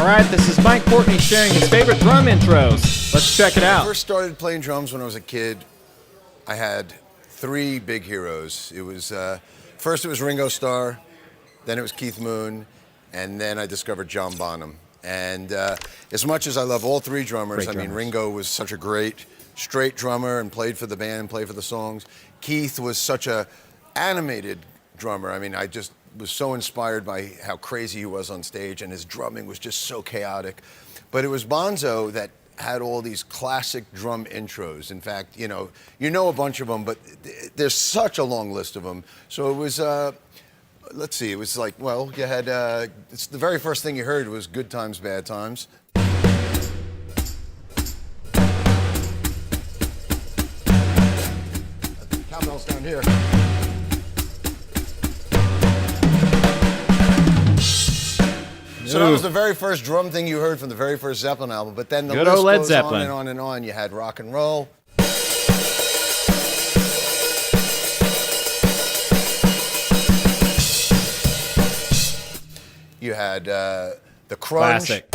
Alright, this is Mike Portnoy sharing his favorite drum intros. Let's check it When I out. first started playing drums when I was a kid, I had three big heroes. It was first it was Ringo Starr, then it was Keith Moon, and then I discovered John Bonham. And as much as I love all three drummers, I mean, Ringo was such a great straight drummer and played for the band and played for the songs. Keith was such a animated drummer. I mean, I just was so inspired by how crazy he was on stage, and his drumming was just so chaotic. But it was Bonzo that had all these classic drum intros. In fact, you know a bunch of them, but there's such a long list of them. So it was, let's see, it was like, well, you had, it's the very first thing you heard was Good Times, Bad Times. Cowbell's down here. So that was the very first drum thing you heard from the very first Zeppelin album, but then the Good list old Led goes Zeppelin. on and on and on. You had rock and roll. You had the crunge. Classic.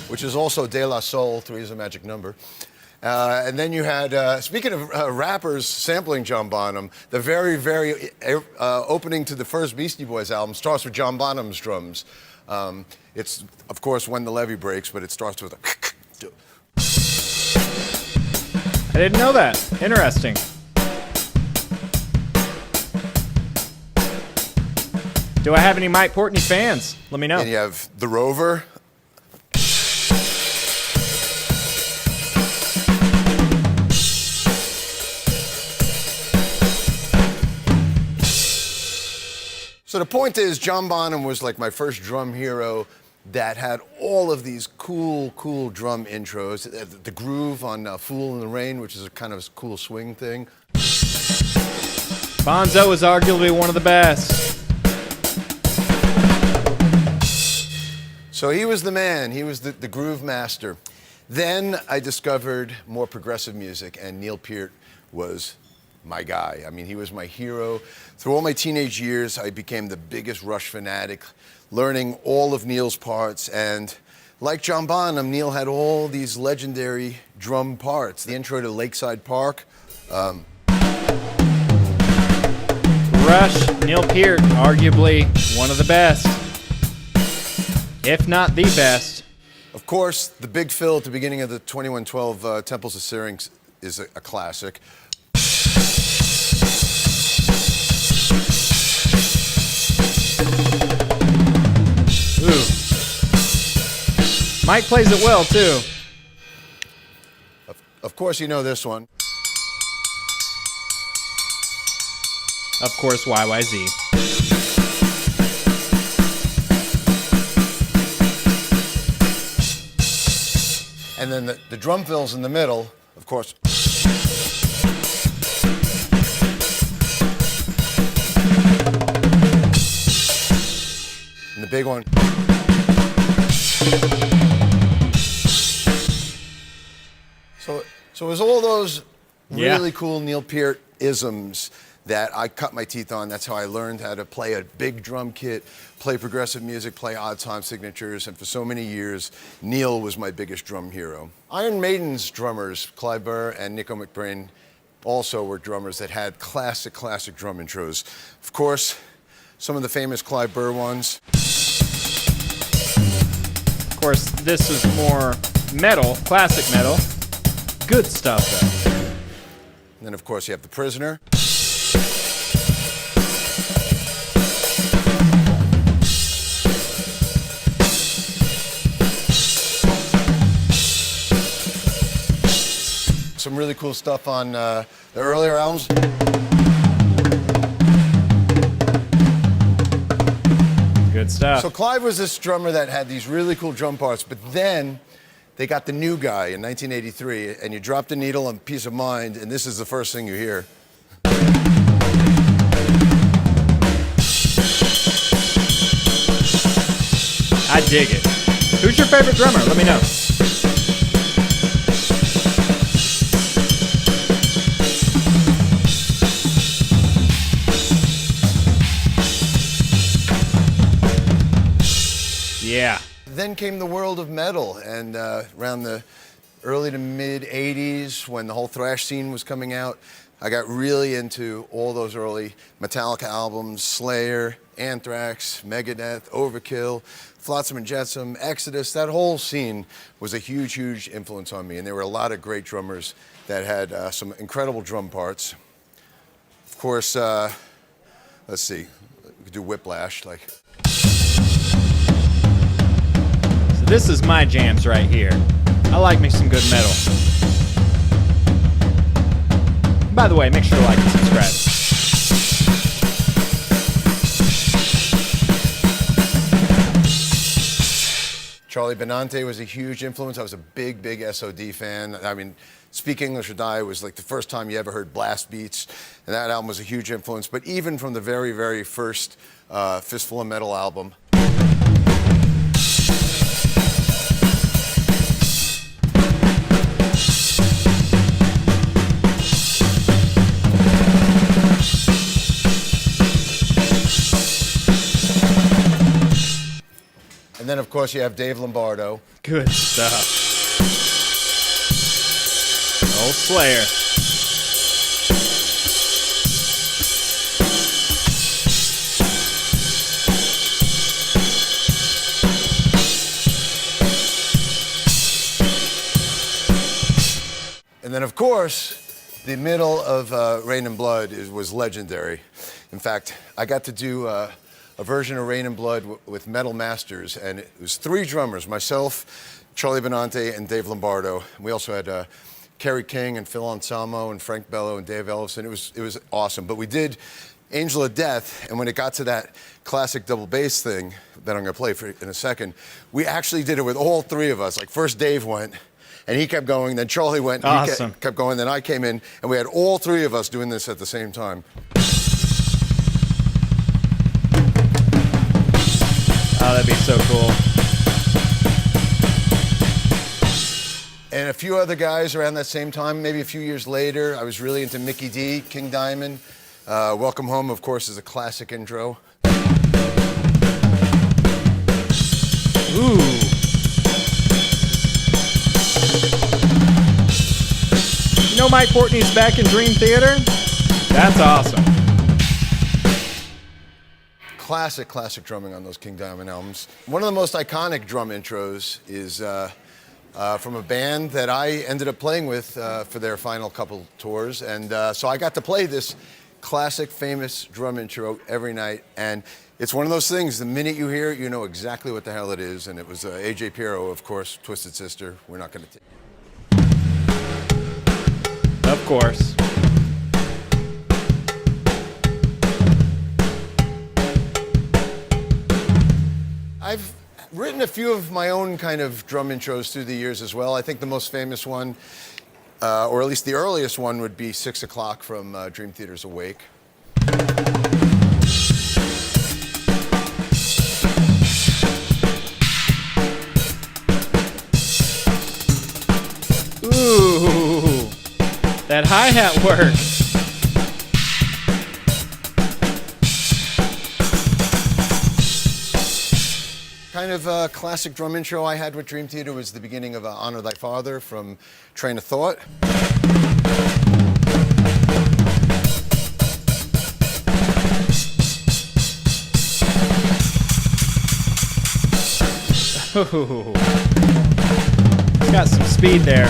Which is also De La Soul, 3 is a magic number. And then you had, speaking of rappers sampling John Bonham, the very opening to the first Beastie Boys album starts with John Bonham's drums. It's, of course, When the Levee Breaks, but it starts with a... I didn't know that. Interesting. Do I have any Mike Portnoy fans? Let me know. And you have The Rover. So the point is, John Bonham was like my first drum hero that had all of these cool drum intros. The groove on Fool in the Rain, which is a kind of cool swing thing. Bonzo is arguably one of the best. So he was the man. He was the groove master. Then I discovered more progressive music, and Neil Peart was my guy. I mean, he was my hero. Through all my teenage years, I became the biggest Rush fanatic, learning all of Neil's parts. And like John Bonham, Neil had all these legendary drum parts. The intro to Lakeside Park. Rush, Neil Peart, arguably one of the best, if not the best. Of course, the big fill at the beginning of the 2112 Temples of Syrinx is a classic. Ooh. Mike plays it well, too. Of course, you know this one. Of course, YYZ. And then the drum fills in the middle, of course. And the big one. So it was all those really cool Neil Peart isms that I cut my teeth on. That's how I learned how to play a big drum kit, play progressive music, play odd time signatures, and for so many years, Neil was my biggest drum hero. Iron Maiden's drummers, Clive Burr and Nico McBrain, also were drummers that had classic drum intros. Of course, some of the famous Clive Burr ones. Of course, this is more metal, classic metal. Good stuff, though. And then, of course, you have The Prisoner. Some really cool stuff on the earlier albums. Good stuff. So Clive was this drummer that had these really cool drum parts, but then they got the new guy in 1983, and you drop the needle on Peace of Mind, and this is the first thing you hear. I dig it. Who's your favorite drummer? Let me know. Yeah. Then came the world of metal, and around the early to mid 80s, when the whole thrash scene was coming out, I got really into all those early Metallica albums: Slayer, Anthrax, Megadeth, Overkill, Flotsam and Jetsam, Exodus. That whole scene was a huge, huge influence on me, and there were a lot of great drummers that had some incredible drum parts. Of course, let's see, we could do Whiplash, like. So this is my jams right here. I like me some good metal. By the way, make sure to like and subscribe. Charlie Benante was a huge influence. I was a big, big SOD fan. I mean, Speak English or Die was like the first time you ever heard blast beats, and that album was a huge influence. But even from the very, very first Fistful of Metal album, and then, of course, you have Dave Lombardo. Good stuff. Old Slayer. And then, of course, the middle of Rain and Blood was legendary. In fact, I got to do a version of Rain and Blood with Metal Masters, and it was 3 drummers: myself, Charlie Benante, and Dave Lombardo. We also had Kerry King and Phil Anselmo and Frank Bello and Dave Ellison. It was awesome. But we did Angel of Death, and when it got to that classic double bass thing that I'm going to play for in a second, we actually did it with all 3 of us. Like, first Dave went, and he kept going, then Charlie went, and awesome. he kept going, then I came in, and we had all 3 of us doing this at the same time. Oh, that'd be so cool. And a few other guys around that same time, maybe a few years later. I was really into Mickey D, King Diamond. Welcome Home, of course, is a classic intro. Ooh. You know Mike Portnoy's back in Dream Theater? That's awesome. Classic, classic drumming on those King Diamond albums. One of the most iconic drum intros is from a band that I ended up playing with for their final couple tours. And so I got to play this classic, famous drum intro every night. And it's one of those things, the minute you hear it, you know exactly what the hell it is. And it was AJ Pirro, of course, Twisted Sister. We're not going to take. Of course. I've written a few of my own kind of drum intros through the years as well. I think the most famous one, or at least the earliest one, would be 6 O'Clock from Dream Theater's Awake. Ooh, that hi-hat work. Kind of a classic drum intro I had with Dream Theater was the beginning of Honor Thy Father from Train of Thought. Ooh. It's got some speed there.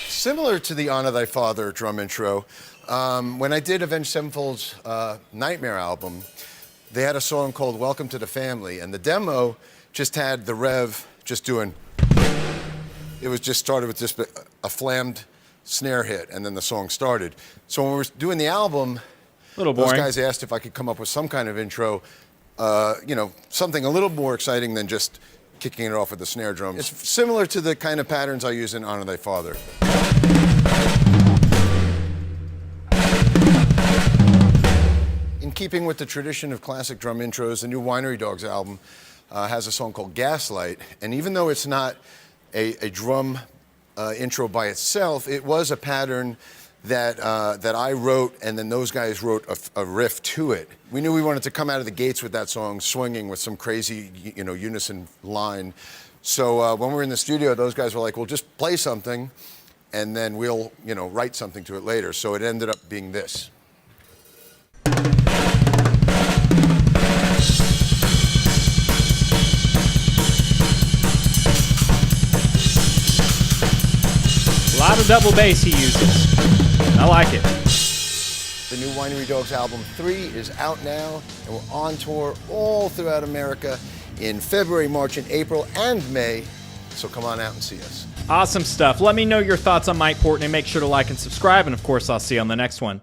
Similar to the Honor Thy Father drum intro, when I did Avenged Sevenfold's Nightmare album, they had a song called Welcome to the Family, and the demo just had the Rev just doing, it was just started with just a flammed snare hit, and then the song started. So when we were doing the album, A little those boring. guys asked if I could come up with some kind of intro, you know, something a little more exciting than just kicking it off with the snare drum. It's similar to the kind of patterns I use in Honor Thy Father. In keeping with the tradition of classic drum intros, the new Winery Dogs album has a song called Gaslight, and even though it's not a drum intro by itself, it was a pattern that I wrote, and then those guys wrote a riff to it. We knew we wanted to come out of the gates with that song swinging with some crazy, unison line. So when we were in the studio, those guys were like, well, just play something, and then we'll, write something to it later. So it ended up being this. A lot of double bass he uses. I like it. The new Winery Dogs album 3 is out now, and we're on tour all throughout America in February, March, and April, and May. So come on out and see us. Awesome stuff. Let me know your thoughts on Mike Portnoy. Make sure to like and subscribe, and of course, I'll see you on the next one.